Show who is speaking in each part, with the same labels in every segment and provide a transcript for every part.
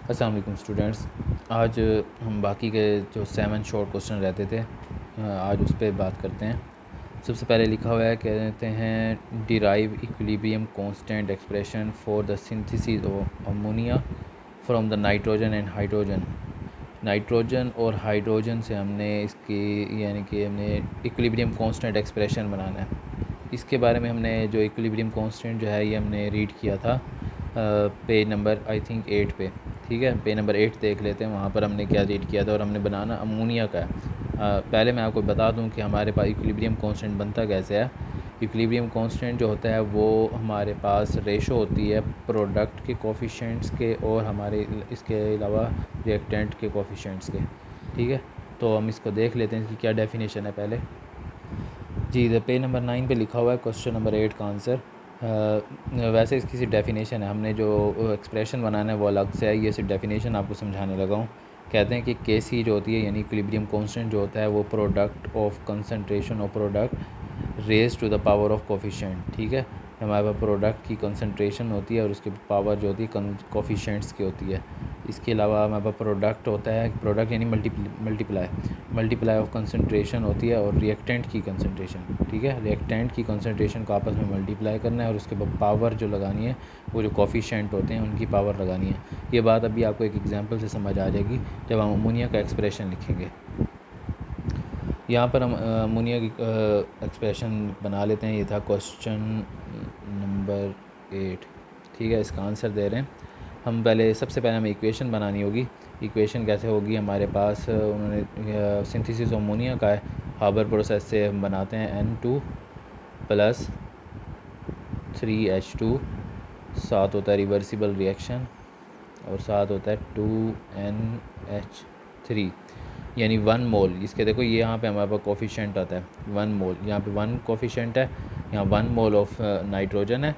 Speaker 1: अस्सलाम वालेकुम स्टूडेंट्स। आज हम बाकी के जो 7 शॉर्ट क्वेश्चन रहते थे आज उस पर बात करते हैं। सबसे पहले लिखा हुआ है, कहते हैं derive equilibrium constant expression for the synthesis of ammonia from the nitrogen and hydrogen. Nitrogen और हाइड्रोजन से हमने इसकी यानी कि हमने इक्विलिब्रियम कांस्टेंट एक्सप्रेशन बनाना है। इसके बारे में हमने जो इक्विलिब्रियम कांस्टेंट जो है ये हमने रीड किया था पेज नंबर आई थिंक 8 पे। ठीक है, पेज नंबर 8 देख लेते हैं, वहाँ पर हमने क्या रीड किया था और हमने बनाना अमोनिया का है। पहले मैं आपको बता दूं कि हमारे पास इक्विलिब्रियम कांस्टेंट बनता कैसे है। इक्विलिब्रियम कांस्टेंट जो होता है वो हमारे पास रेशो होती है प्रोडक्ट के कोफिशिएंट्स के और हमारे इसके अलावा रिएक्टेंट के कोफिशिएंट्स के। ठीक है, तो हम इसको देख लेते हैं कि क्या डेफिनेशन है पहले। जी, पेज नंबर 9 पे लिखा हुआ है क्वेश्चन नंबर 8 का आंसर। वैसे इसकी सिर्फ डेफिनेशन है, हमने जो एक्सप्रेशन बनाना है वो अलग से है। ये सिर्फ डेफिनेशन आपको समझाने लगा हूँ। कहते हैं कि के सी जो होती है यानी इक्विलिब्रियम कांस्टेंट जो होता है वो product of concentration of product raise to the power of coefficient. ठीक है, हमारे पास प्रोडक्ट की कंसंट्रेशन होती है और उसकी पावर जो होती है कोफिशिएंट्स की होती है। इसके अलावा हमारे पास प्रोडक्ट होता है, प्रोडक्ट यानी मल्टीप्लाई ऑफ कंसंट्रेशन होती है और रिएक्टेंट की कंसंट्रेशन। ठीक है, रिएक्टेंट की कंसंट्रेशन को आपस में मल्टीप्लाई करना है और उसके बाद पावर जो लगानी है वो जो कोफिशिएंट होते हैं उनकी पावर लगानी है। ये बात अभी आपको एक एग्जांपल से समझ आ जाएगी जब हम अमोनिया का एक्सप्रेशन लिखेंगे। यहाँ पर हम अमोनिया की एक्सप्रेशन बना लेते हैं। ये था क्वेश्चन नंबर 8। ठीक है, इसका आंसर दे रहे हैं हम। सबसे पहले हमें इक्वेशन बनानी होगी। इक्वेशन कैसे होगी, हमारे पास उन्होंने सिंथेसिस अमोनिया का है, हाबर प्रोसेस से हम बनाते हैं N2 प्लस 3H2, साथ होता है रिवर्सिबल रिएक्शन और साथ होता है 2NH3 यानी 1 मोल। इसके देखो ये यहाँ पे हमारे पास कोफिशिएंट आता है 1 मोल, यहाँ पे 1 कोफिशिएंट है, यहाँ 1 मोल ऑफ नाइट्रोजन है।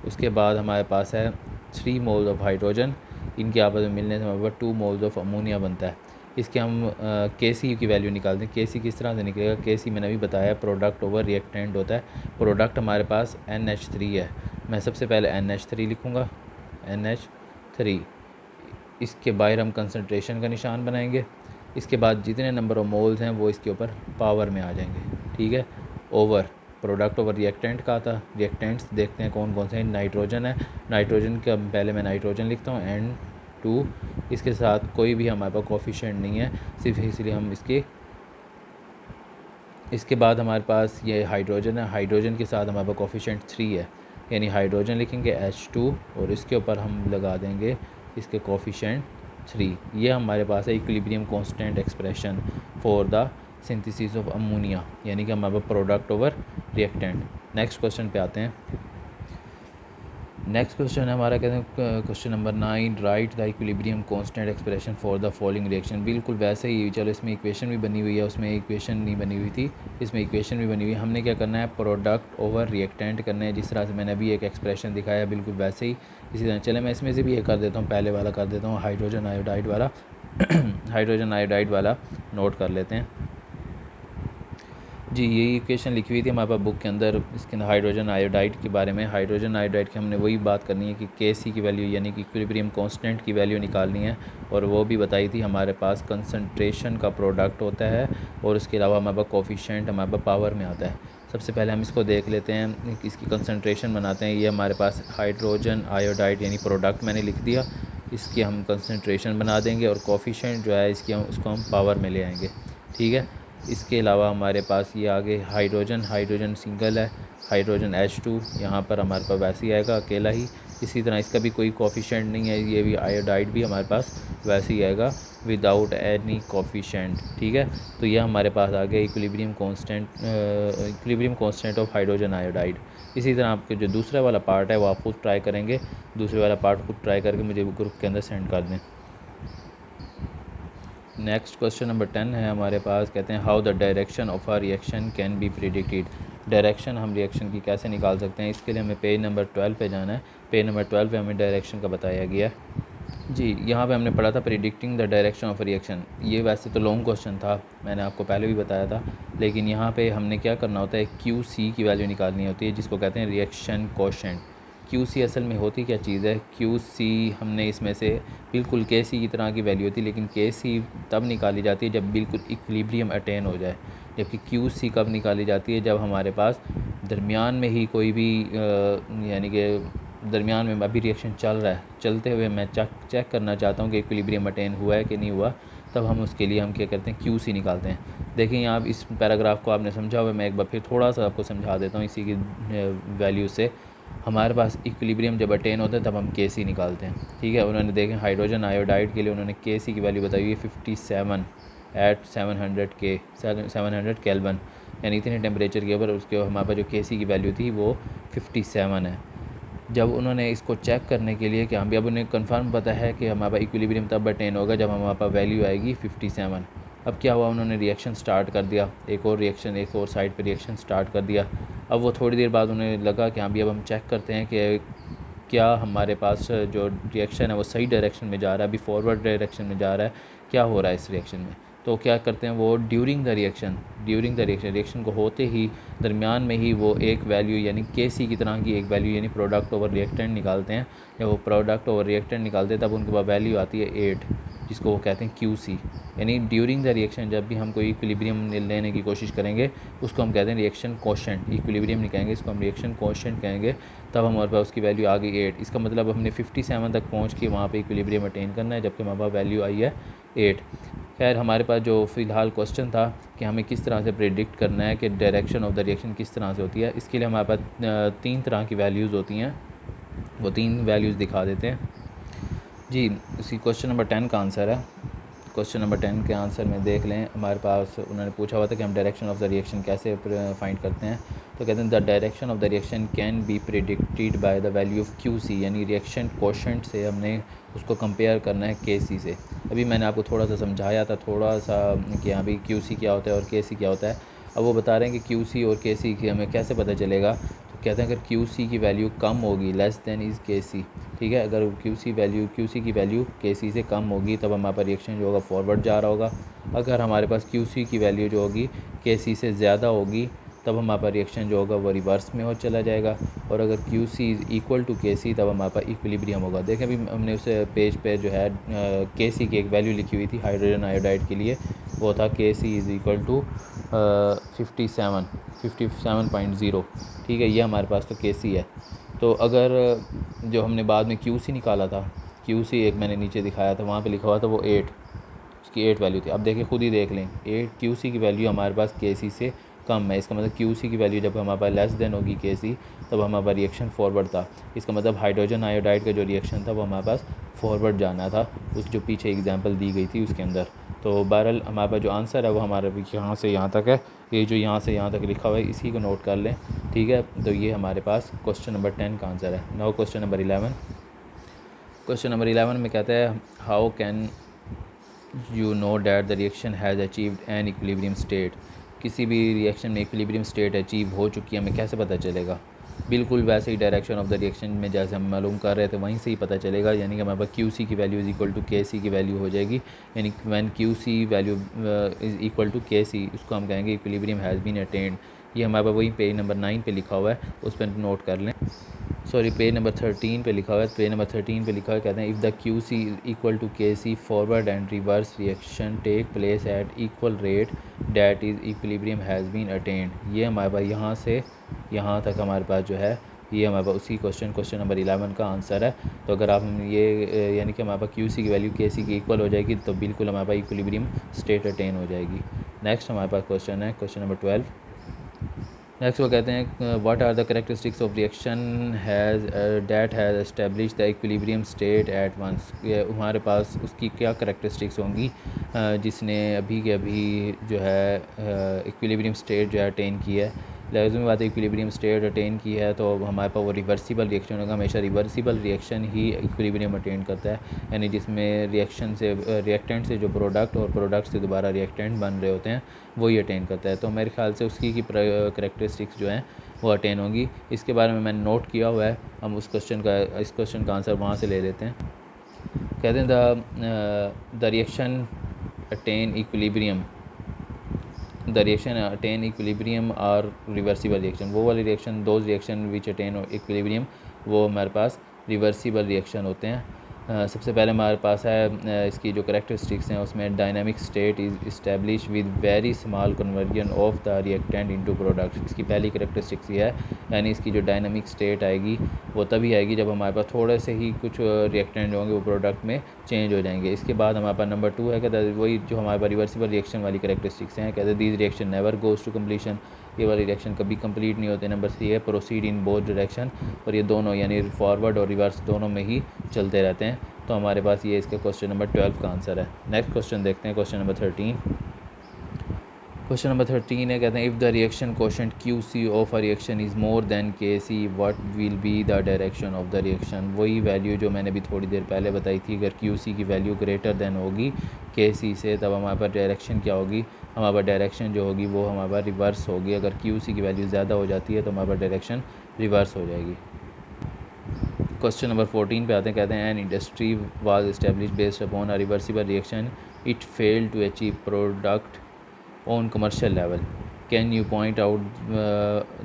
Speaker 1: उसके बाद हमारे पास है 3 मोल्स ऑफ हाइड्रोजन। इनके आपस में मिलने से हमारे पास 2 मोल्स ऑफ अमोनिया बनता है। इसके हम के सी की वैल्यू निकालते हैं। के सी किस तरह से निकलेगा, के सी मैंने अभी बताया प्रोडक्ट ओवर रिएक्टेंट होता है। प्रोडक्ट हमारे पास NH3 है, मैं सबसे पहले NH3 लिखूँगा, NH3। इसके बाहर हम कंसंट्रेशन का निशान बनाएंगे। इसके बाद जितने नंबर ऑफ मोल्स हैं वो इसके ऊपर पावर में आ जाएंगे। ठीक है, ओवर प्रोडक्ट ओवर रिएक्टेंट का आता। रिएक्टेंट्स देखते हैं कौन कौन से हैं। नाइट्रोजन है, नाइट्रोजन का पहले मैं नाइट्रोजन लिखता हूँ N2। इसके साथ कोई भी हमारे पास कोफिशिएंट नहीं है, सिर्फ इसलिए हम इसके बाद हमारे पास ये हाइड्रोजन है। हाइड्रोजन के साथ हमारे पास कोफिशिएंट 3 है, यानी हाइड्रोजन लिखेंगे H2 और इसके ऊपर हम लगा देंगे इसके कोफिशिएंट 3। ये हमारे पास है equilibrium constant expression for the synthesis of ammonia, यानी कि हमारे पास product over reactant. Next question पे आते हैं। नेक्स्ट क्वेश्चन है हमारा, कहते हैं question number 9, write the equilibrium constant expression for the following reaction. बिल्कुल वैसे ही, चलो इसमें इक्वेशन भी बनी हुई है, उसमें इक्वेशन नहीं बनी हुई थी, इसमें इक्वेशन भी बनी हुई है। हमने क्या करना है, प्रोडक्ट ओवर रिएक्टेंट करना है, जिस तरह से मैंने अभी एक एक्सप्रेशन दिखाया बिल्कुल वैसे ही। इसी तरह चले मैं इसमें से भी ये कर देता हूँ, पहले वाला कर देता हूँ, हाइड्रोजन आयोडाइड वाला हाइड्रोजन आयोडाइड वाला नोट कर लेते हैं। जी, ये इक्वेशन लिखी हुई थी हमारे पास बुक के अंदर, इसके अंदर हाइड्रोजन आयोडाइड के बारे में। हाइड्रोजन आयोडाइड की हमने वही बात करनी है कि के सी की वैल्यू यानी कि इक्विलिब्रियम कांस्टेंट की वैल्यू निकालनी है, और वो भी बताई थी हमारे पास कंसंट्रेशन का प्रोडक्ट होता है और उसके अलावा हमारे पास कोफिशिएंट हमारे पास पावर में आता है। सबसे पहले हम इसको देख लेते हैं, इसकी कंसंट्रेशन बनाते हैं। ये हमारे पास हाइड्रोजन आयोडाइड यानी प्रोडक्ट मैंने लिख दिया, इसकी हम कंसंट्रेशन बना देंगे और कोफिशिएंट जो है इसकी उसको हम पावर में ले आएंगे। ठीक है, इसके अलावा हमारे पास ये आगे हाइड्रोजन सिंगल है, हाइड्रोजन H2 यहाँ पर हमारे पास वैसे ही आएगा अकेला ही। इसी तरह इसका भी कोई कोफिशिएंट नहीं है, ये भी आयोडाइड भी हमारे पास वैसे ही आएगा विदाउट एनी कोफिशिएंट। ठीक है, तो ये हमारे पास आ गया equilibrium constant of hydrogen iodide. इसी तरह आपके जो दूसरा वाला पार्ट है वो आप खुद ट्राई करेंगे, दूसरे वाला पार्ट खुद ट्राई करके मुझे ग्रुप के अंदर सेंड कर दें। नेक्स्ट क्वेश्चन नंबर 10 है हमारे पास, कहते हैं how the direction of a reaction can be predicted. Direction हम रिएक्शन की कैसे निकाल सकते हैं, इसके लिए हमें पेज नंबर 12 पे जाना है। पेज नंबर 12 पे हमें डायरेक्शन का बताया गया है। जी, यहाँ पे हमने पढ़ा था predicting the direction of reaction. ये वैसे तो लॉन्ग क्वेश्चन था, मैंने आपको पहले भी बताया था, लेकिन यहाँ पे हमने क्या करना होता है, QC की वैल्यू निकालनी होती है, जिसको कहते हैं रिएक्शन कोशेंट। QC असल में होती क्या चीज़ है? QC हमने इसमें से बिल्कुल KC की तरह की वैल्यू होती है, लेकिन KC तब निकाली जाती है जब बिल्कुल इक्विलिब्रियम अटेन हो जाए। जबकि QC कब निकाली जाती है? जब हमारे पास दरमियान में ही कोई भी यानी कि दरमियान में अभी रिएक्शन चल रहा है, चलते हुए मैं चेक करना चाहता हूँ कि इक्विलिब्रियम अटेन हुआ है कि नहीं हुआ, तब हम उसके लिए हम क्या करते हैं? QC निकालते हैं। देखिए यहाँ आप इस पैराग्राफ को आपने समझा हुआ, मैं एक बार फिर थोड़ा सा आपको समझा देता हूँ इसी की वैल्यू से। हमारे पास इक्विलिब्रियम जब अटेन होता है तब हम KC निकालते हैं, ठीक है। उन्होंने देखें हाइड्रोजन आयोडाइड के लिए उन्होंने KC की वैल्यू बताई हुई है 57 एट 700 केल्विन, यानी इतने टेम्परेचर के ऊपर उसके हमारे पास जो KC की वैल्यू थी वो 57 है। जब उन्होंने इसको चेक करने के लिए कि हम भी, अब उन्हें कंफर्म पता है कि हमारा इक्विलिब्रियम तब अटेन होगा जब हमारे पास वैल्यू आएगी 57। अब क्या हुआ, उन्होंने रिएक्शन स्टार्ट कर दिया, एक और साइड पे रिएक्शन स्टार्ट कर दिया। अब वो थोड़ी देर बाद उन्हें लगा कि हाँ भी अब हम चेक करते हैं कि क्या हमारे पास जो रिएक्शन है वो सही डायरेक्शन में जा रहा है, अभी फॉरवर्ड डायरेक्शन में जा रहा है, क्या हो रहा है इस रिएक्शन में। तो क्या करते हैं वो, ड्यूरिंग द रिएक्शन को होते ही दरमियान में ही वो एक वैल्यू यानी KC की तरह की एक वैल्यू यानी प्रोडक्ट ओवर रिएक्टेंट निकालते हैं। जब वो प्रोडक्ट ओवर रिएक्टेंट निकालते हैं तब उनके पास वैल्यू आती है 8, जिसको वो कहते हैं QC। यानी ड्यूरिंग द रिएक्शन जब भी हम कोई इक्विलिब्रियम लेने की कोशिश करेंगे उसको हम कहते हैं रिएक्शन कोशेंट। इक्विलिब्रियम नहीं कहेंगे, इसको हम रिएक्शन कोशेंट कहेंगे। तब हमारे पास उसकी वैल्यू आ गई 8। इसका मतलब हमने 57 तक पहुँच के वहाँ पे इक्विलिब्रियम अटेन करना है, जबकि हमारे पास वैल्यू आई है 8। खैर हमारे पास जो फ़िलहाल क्वेश्चन था कि हमें किस तरह से प्रेडिक्ट करना है कि डायरेक्शन ऑफ द रिएक्शन किस तरह से होती है, इसके लिए हमारे पास 3 तरह की वैल्यूज़ होती हैं। वो 3 वैल्यूज़ दिखा देते हैं जी। इसी क्वेश्चन नंबर 10 का आंसर है। क्वेश्चन नंबर 10 के आंसर में देख लें, हमारे पास उन्होंने पूछा हुआ था कि हम डायरेक्शन ऑफ द रिएक्शन कैसे फाइंड करते हैं। तो कहते हैं the direction of the reaction can be predicted by the value of QC, यानी रिएक्शन कोशेंट से हमने उसको कंपेयर करना है KC से। अभी मैंने आपको थोड़ा सा समझाया था थोड़ा सा कि हाँ भाई QC क्या होता है और KC क्या होता है। अब वो बता रहे हैं कि QC और KC की हमें कैसे पता चलेगा। तो कहते हैं अगर QC की वैल्यू कम होगी, लेस देन इज़ KC, ठीक है। अगर QC की वैल्यू KC से कम होगी तब हमारे पास रिएक्शन जो होगा फॉरवर्ड जा रहा होगा। अगर हमारे पास QC की वैल्यू जो होगी KC से ज़्यादा होगी तब हमारे पास रिएक्शन जो होगा वो रिवर्स में हो चला जाएगा। और अगर QC is equal to KC तब हमारे पास इक्विलिब्रियम होगा। देखें अभी हमने उस पेज पे जो है KC की एक वैल्यू लिखी हुई थी हाइड्रोजन आयोडाइड के लिए, वो था KC इज़ इक्वल टू 57.0, ठीक है। ये हमारे पास तो KC है। तो अगर जो हमने बाद में QC निकाला था, QC एक मैंने नीचे दिखाया था, वहाँ पे लिखा हुआ था वो 8, उसकी 8 वैल्यू थी। अब देखिए खुद ही देख लें, 8 QC की वैल्यू हमारे पास KC से कम है। इसका मतलब QC की वैल्यू जब हमारे पास लेस देन होगी KC तब हमारे पास रिएक्शन फॉरवर्ड था। इसका मतलब हाइड्रोजन आयोडाइड का जो रिएक्शन था वो हमारे पास फॉरवर्ड जाना था, उस जो पीछे एग्जांपल दी गई थी उसके अंदर। तो बहरहाल हमारे पास जो आंसर है वो हमारा यहाँ से यहाँ तक है। ये जो यहाँ से यहाँ तक लिखा हुआ है इसी को नोट कर लें, ठीक है। तो ये हमारे पास क्वेश्चन नंबर 10 का आंसर है। Now question number 11। Question number 11 में कहता है how can you know that the reaction has achieved an equilibrium state. किसी भी रिएक्शन में इक्विलिब्रियम स्टेट अचीव हो चुकी है, हमें कैसे पता चलेगा। बिल्कुल वैसे ही डायरेक्शन ऑफ द रिएक्शन में जैसे हम मालूम कर रहे थे वहीं से ही पता चलेगा। यानी कि हमारे पास QC की value is equal to KC की वैल्यू हो जाएगी। यानी when QC value is equal to KC, उसको हम कहेंगे इक्विलिब्रियम हैज़ बीन अटेन्ड। ये हमारे पास वही पेज नंबर 9 पे लिखा हुआ है, उस पर नोट कर लें। सॉरी, पेज नंबर 13 पे लिखा हुआ है। पेज नंबर 13 पे लिखा हुआ है, कहते हैं if the QC is equal to KC forward and reverse reaction take place at equal rate that is equilibrium has been attained. ये हमारे पास यहाँ से यहाँ तक हमारे पास जो है ये हमारे पास उसी क्वेश्चन नंबर 11 का आंसर है। तो अगर आप ये यानी कि हमारे पास QC की वैल्यू KC की इक्वल हो जाएगी तो बिल्कुल हमारे पास इक्विलिब्रियम स्टेट अटेन हो जाएगी। नेक्स्ट हमारे पास क्वेश्चन है क्वेश्चन नंबर 12। नेक्स्ट वो कहते हैं what are the characteristics of reaction has that has establish the equilibrium state at once. हमारे पास उसकी क्या कैरेक्टरिस्टिक्स होंगी जिसने अभी के अभी जो है इक्विलिब्रियम स्टेट जो है अटेन की है। लाज़मी बात है, इक्विलिब्रियम स्टेट अटेन की है तो हमारे पास वो रिवर्सिबल रिएक्शन होगा। हमेशा रिवर्सिबल रिएक्शन ही इक्विलिब्रियम अटेन करता है, यानी जिसमें रिएक्टेंट से जो प्रोडक्ट और प्रोडक्ट से दोबारा रिएक्टेंट बन रहे होते हैं वही अटेन करता है। तो मेरे ख्याल से उसकी की करैक्टरिस्टिक्स जो हैं वो अटेन होंगी। इसके बारे में मैंने नोट किया हुआ है, हम इस क्वेश्चन का आंसर वहाँ से ले लेते हैं। कहते हैं द रिएक्शन अटेन इक्विलिब्रियम और रिवर्सिबल रिएक्शन। वो वाली reaction, those reaction which attain equilibrium वो हमारे पास रिवर्सिबल रिएक्शन होते हैं। सबसे पहले हमारे पास है इसकी जो करेक्टरिस्टिक्स हैं उसमें dynamic state is establish with very small conversion of the reactant into product. इसकी पहली करेक्टरिस्टिक्स ये है, यानी इसकी जो डायनामिक स्टेट आएगी वो तभी आएगी जब हमारे पास थोड़े से ही कुछ रिएक्टेंट जो होंगे वो प्रोडक्ट में चेंज हो जाएंगे। इसके बाद हमारे पास नंबर 2 है, कहते हैं वही जो हमारे पास रिवर्सिबल रिएक्शन वाली करेक्टरिस्टिक्स हैं, कहते हैं these reaction never goes to completion, ये वाली रिएक्शन कभी कंप्लीट नहीं होते। नंबर 3 है प्रोसीड इन बोथ डायरेक्शन, और ये दोनों यानी फॉरवर्ड और रिवर्स दोनों में ही चलते रहते हैं। तो हमारे पास ये इसका क्वेश्चन नंबर 12 का आंसर है। नेक्स्ट क्वेश्चन देखते हैं, क्वेश्चन नंबर 13। क्वेश्चन नंबर 13 है, कहते हैं if the reaction quotient QC of a reaction is more than KC what will be the direction of the reaction. वही वैल्यू जो मैंने भी थोड़ी देर पहले बताई थी, अगर QC की वैल्यू ग्रेटर देन होगी KC से तब हमारे पास डायरेक्शन क्या होगी, हमारे पास डायरेक्शन जो होगी वो हमारे पास रिवर्स होगी। अगर QC की वैल्यू ज़्यादा हो जाती है तो हमारे पास डायरेक्शन रिवर्स हो जाएगी। क्वेश्चन नंबर 14 पे आते हैं, कहते हैं an industry was establish based upon a reversible reaction, it failed to achieve product on commercial level, can you point out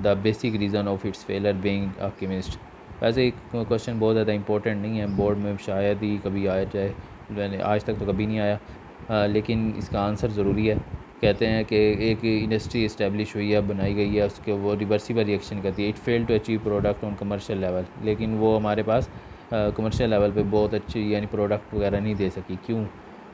Speaker 1: the basic reason of its failure being a chemist. वैसे question बहुत ज़्यादा important नहीं है, board में शायद ही कभी आया जाए, मैंने आज तक तो कभी नहीं आया, लेकिन इसका आंसर ज़रूरी है। कहते हैं कि एक इंडस्ट्री इस्टेब्लिश हुई है, बनाई गई है, उसके वो रिवर्सिबल रिएक्शन करती है, it fail to achieve product on commercial level, लेकिन वो हमारे पास कमर्शियल लेवल पे बहुत अच्छी यानी प्रोडक्ट वगैरह नहीं दे सकी। क्यों?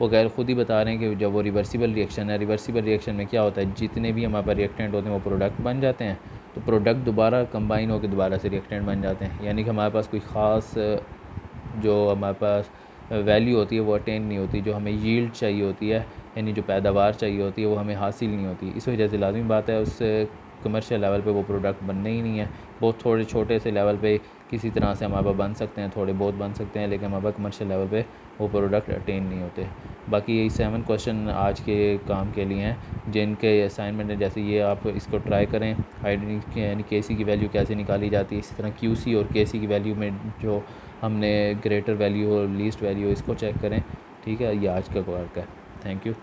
Speaker 1: वो गैर खुद ही बता रहे हैं कि जब वो रिवर्सिबल रिएक्शन है, रिवर्सिबल रिएक्शन में क्या होता है, जितने भी हमारे पास रिएक्टेंट होते हैं वो प्रोडक्ट बन जाते हैं, तो प्रोडक्ट दोबारा कंबाइन होकर दोबारा से रिएक्टेंट बन जाते हैं, यानी कि हमारे पास कोई ख़ास जो हमारे पास वैल्यू होती है वो अटेन नहीं होती, जो हमें यील्ड चाहिए होती है यानी जो पैदावार चाहिए होती है वो हमें हासिल नहीं होती। इस वजह से लाजमी बात है उससे कमर्शियल लेवल पे वो प्रोडक्ट बनने ही नहीं है। बहुत थोड़े छोटे से लेवल पे किसी तरह से हमारे पास बन सकते हैं, थोड़े बहुत बन सकते हैं, लेकिन हमारे पास कमर्शियल लेवल पे वो प्रोडक्ट अटेन नहीं होते। बाकी यही 7 क्वेश्चन आज के काम के लिए हैं जिनके असाइनमेंट है, जैसे ये आप इसको ट्राई करें, हाइड्रोजन यानी KC की वैल्यू कैसे निकाली जाती है, इसी तरह QC और KC की वैल्यू में जो हमने ग्रेटर वैल्यू और लीस्ट वैल्यू इसको चेक करें। ठीक है, ये आज का वर्क है। Thank you.